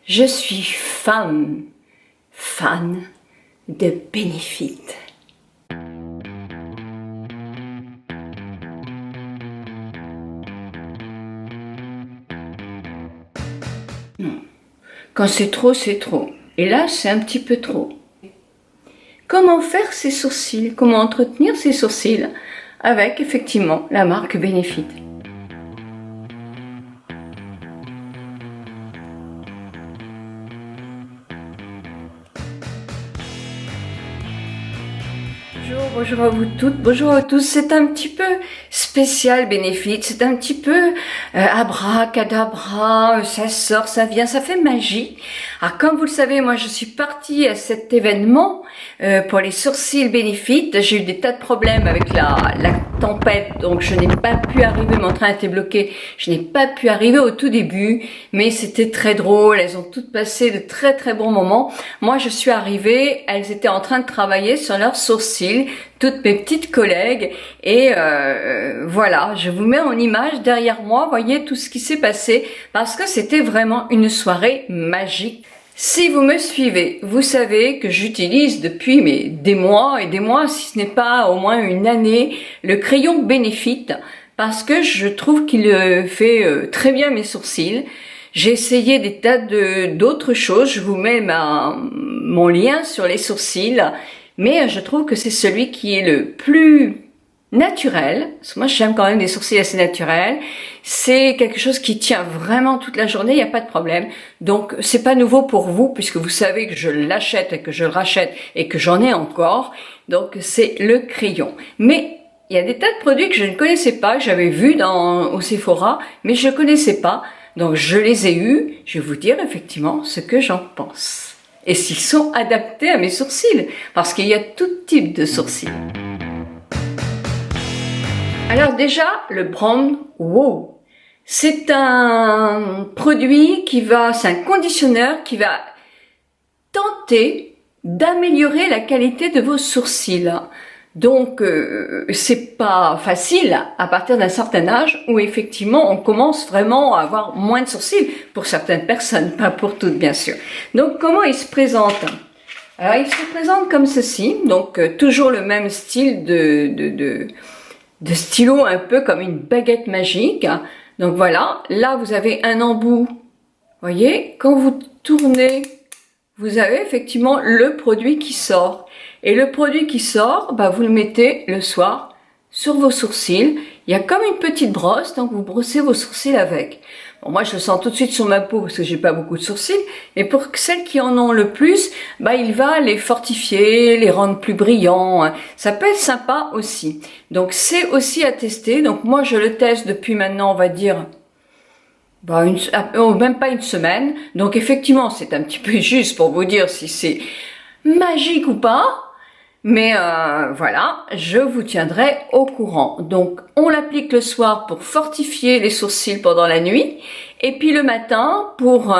Je suis fan de Benefit. Non. Quand c'est trop, c'est trop. Et là, c'est un petit peu trop. Comment faire ses sourcils? Comment entretenir ses sourcils? Avec, effectivement, la marque Benefit. Bonjour à vous toutes, bonjour à tous. C'est un petit peu spécial Benefit, c'est un petit peu abracadabra, ça sort, ça vient, ça fait magie. Alors comme vous le savez, moi je suis partie à cet événement pour les sourcils Benefit. J'ai eu des tas de problèmes avec la tempête, donc je n'ai pas pu arriver, mon train était bloqué, je n'ai pas pu arriver au tout début, mais c'était très drôle, elles ont toutes passé de très très bons moments. Moi je suis arrivée, elles étaient en train de travailler sur leurs sourcils, toutes mes petites collègues, et voilà, je vous mets en image derrière moi, voyez tout ce qui s'est passé, parce que c'était vraiment une soirée magique. Si vous me suivez, vous savez que j'utilise depuis des mois et des mois, si ce n'est pas au moins une année, le crayon Benefit, parce que je trouve qu'il fait très bien mes sourcils. J'ai essayé des tas d'autres choses, je vous mets mon lien sur les sourcils, mais je trouve que c'est celui qui est le plus naturel, parce que moi j'aime quand même des sourcils assez naturels, c'est quelque chose qui tient vraiment toute la journée, il n'y a pas de problème, donc c'est pas nouveau pour vous, puisque vous savez que je l'achète et que je le rachète et que j'en ai encore, donc c'est le crayon. Mais il y a des tas de produits que je ne connaissais pas, que j'avais vus au Sephora, mais je ne connaissais pas, donc je les ai eus, je vais vous dire effectivement ce que j'en pense. Et s'ils sont adaptés à mes sourcils, parce qu'il y a tout type de sourcils. Alors déjà, le Brown Wow, c'est un produit c'est un conditionneur qui va tenter d'améliorer la qualité de vos sourcils. Donc, c'est pas facile à partir d'un certain âge où effectivement on commence vraiment à avoir moins de sourcils pour certaines personnes, pas pour toutes bien sûr. Donc, comment il se présente? Alors, il se présente comme ceci, donc toujours le même style de stylo, un peu comme une baguette magique. Donc voilà, là vous avez un embout, voyez, quand vous tournez, vous avez effectivement le produit qui sort. Et le produit qui sort, vous le mettez le soir sur vos sourcils. Il y a comme une petite brosse, donc vous brossez vos sourcils avec. Bon, moi je le sens tout de suite sur ma peau parce que j'ai pas beaucoup de sourcils, mais pour celles qui en ont le plus, il va les fortifier, les rendre plus brillants. Ça peut être sympa aussi. Donc c'est aussi à tester. Donc moi je le teste depuis maintenant, on va dire, même pas une semaine. Donc effectivement c'est un petit peu juste pour vous dire si c'est magique ou pas. Mais voilà, je vous tiendrai au courant. Donc, on l'applique le soir pour fortifier les sourcils pendant la nuit. Et puis le matin, pour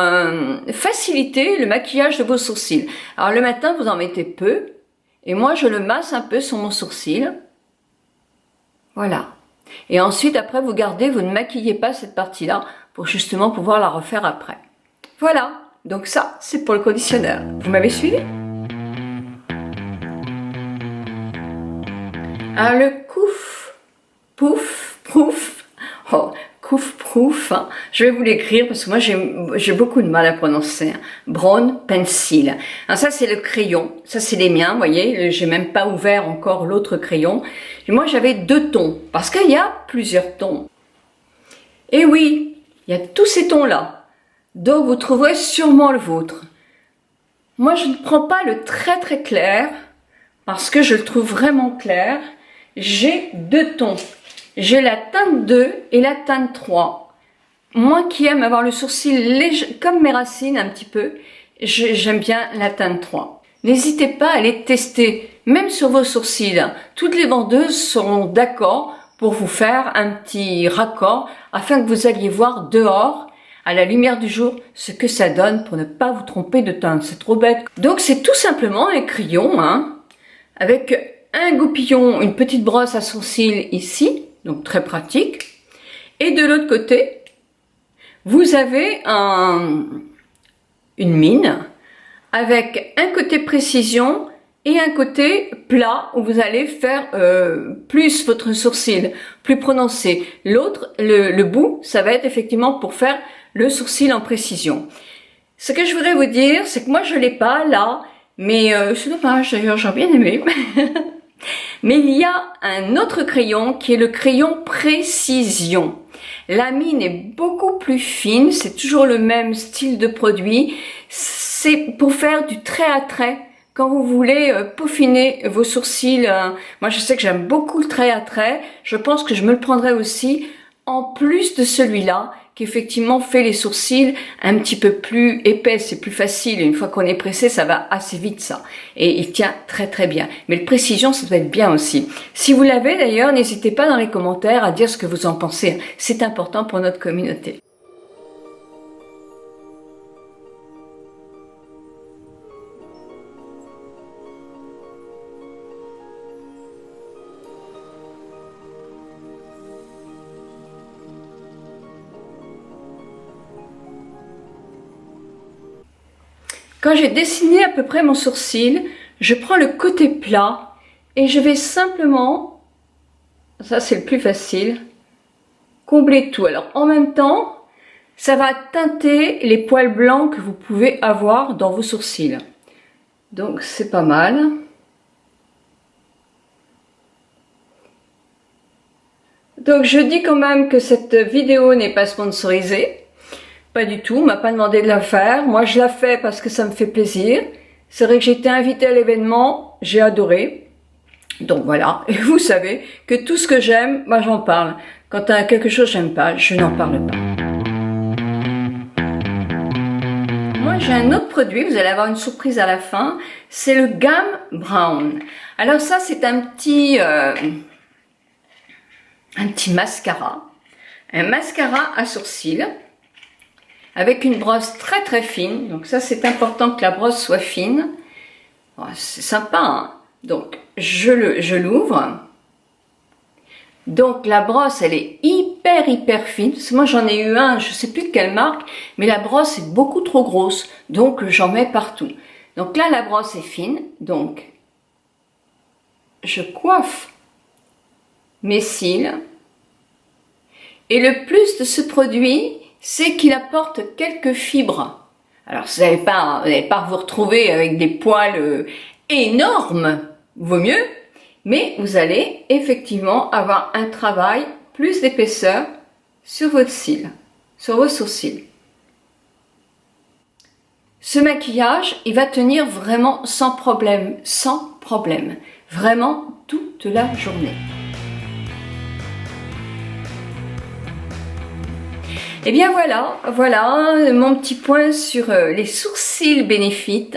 faciliter le maquillage de vos sourcils. Alors le matin, vous en mettez peu. Et moi, je le masse un peu sur mon sourcil. Voilà. Et ensuite, après, vous gardez, vous ne maquillez pas cette partie-là pour justement pouvoir la refaire après. Voilà. Donc ça, c'est pour le conditionneur. Vous m'avez suivi ? Alors le Couf-Prouf, hein. Je vais vous l'écrire parce que moi j'ai beaucoup de mal à prononcer. Hein. Brown Pencil. Alors ça c'est le crayon, ça c'est les miens, vous voyez, j'ai même pas ouvert encore l'autre crayon. Et moi j'avais 2 tons, parce qu'il y a plusieurs tons. Et oui, il y a tous ces tons-là. Donc vous trouverez sûrement le vôtre. Moi je ne prends pas le très très clair, parce que je le trouve vraiment clair. J'ai 2 tons. J'ai la teinte 2 et la teinte 3. Moi qui aime avoir le sourcil léger, comme mes racines un petit peu, j'aime bien la teinte 3. N'hésitez pas à les tester, même sur vos sourcils. Toutes les vendeuses seront d'accord pour vous faire un petit raccord afin que vous alliez voir dehors, à la lumière du jour, ce que ça donne pour ne pas vous tromper de teinte. C'est trop bête. Donc c'est tout simplement un crayon, avec un goupillon, une petite brosse à sourcils ici, donc très pratique. Et de l'autre côté, vous avez une mine avec un côté précision et un côté plat où vous allez faire plus votre sourcil, plus prononcé. L'autre, le bout, ça va être effectivement pour faire le sourcil en précision. Ce que je voudrais vous dire, c'est que moi je l'ai pas là, mais c'est dommage d'ailleurs, j'aurais bien aimé. Mais il y a un autre crayon qui est le crayon précision. La mine est beaucoup plus fine, c'est toujours le même style de produit. C'est pour faire du trait à trait. Quand vous voulez peaufiner vos sourcils, moi je sais que j'aime beaucoup le trait à trait. Je pense que je me le prendrai aussi en plus de celui-là, qui effectivement fait les sourcils un petit peu plus épais, c'est plus facile. Une fois qu'on est pressé, ça va assez vite ça. Et il tient très très bien. Mais le précision, ça doit être bien aussi. Si vous l'avez d'ailleurs, n'hésitez pas dans les commentaires à dire ce que vous en pensez. C'est important pour notre communauté. Quand j'ai dessiné à peu près mon sourcil, je prends le côté plat et je vais simplement, ça c'est le plus facile, combler tout. Alors en même temps, ça va teinter les poils blancs que vous pouvez avoir dans vos sourcils. Donc c'est pas mal. Donc je dis quand même que cette vidéo n'est pas sponsorisée. Pas du tout, on m'a pas demandé de la faire. Moi, je la fais parce que ça me fait plaisir. C'est vrai que j'ai été invitée à l'événement, j'ai adoré. Donc voilà, et vous savez que tout ce que j'aime, moi j'en parle. Quand il y a quelque chose que j'aime pas, je n'en parle pas. Moi, j'ai un autre produit, vous allez avoir une surprise à la fin. C'est le Gum Brown. Alors ça, c'est un petit mascara. Un mascara à sourcils. Avec une brosse très très fine, donc ça c'est important que la brosse soit fine. Oh, c'est sympa, hein. Donc je l'ouvre. Donc la brosse elle est hyper fine. Parce que moi j'en ai eu un, je sais plus de quelle marque, mais la brosse est beaucoup trop grosse, donc j'en mets partout. Donc là la brosse est fine, donc je coiffe mes cils. Et le plus de ce produit, c'est qu'il apporte quelques fibres. Alors, vous n'allez pas vous retrouver avec des poils énormes, vaut mieux, mais vous allez effectivement avoir un travail plus d'épaisseur sur votre cils, sur vos sourcils. Ce maquillage, il va tenir vraiment sans problème, vraiment toute la journée. Et bien voilà mon petit point sur les sourcils Benefit.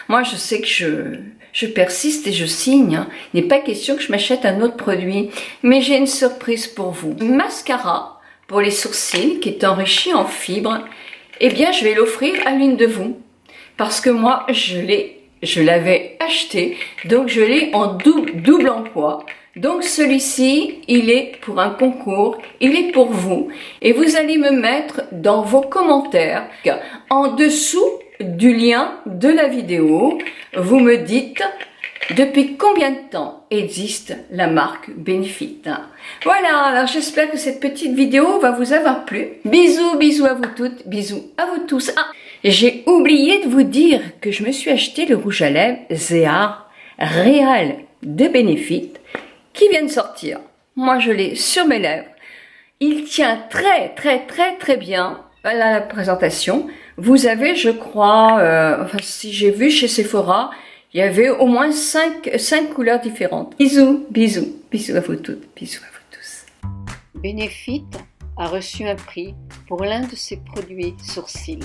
Moi je sais que je persiste et je signe. Il n'est pas question que je m'achète un autre produit, mais j'ai une surprise pour vous. Un mascara pour les sourcils qui est enrichi en fibres. Eh bien je vais l'offrir à l'une de vous. Parce que moi je l'avais acheté, donc je l'ai en double emploi. Donc celui-ci, il est pour un concours, il est pour vous. Et vous allez me mettre dans vos commentaires, en dessous du lien de la vidéo, vous me dites depuis combien de temps existe la marque Benefit. Voilà, alors j'espère que cette petite vidéo va vous avoir plu. Bisous à vous toutes, bisous à vous tous. Ah, j'ai oublié de vous dire que je me suis acheté le rouge à lèvres Zéar Réal de Benefit, qui vient de sortir. Moi, je l'ai sur mes lèvres. Il tient très bien à la présentation. Vous avez, je crois, enfin, si j'ai vu chez Sephora, il y avait au moins 5 couleurs différentes. Bisous à vous toutes, bisous à vous tous. Benefit a reçu un prix pour l'un de ses produits sourcils.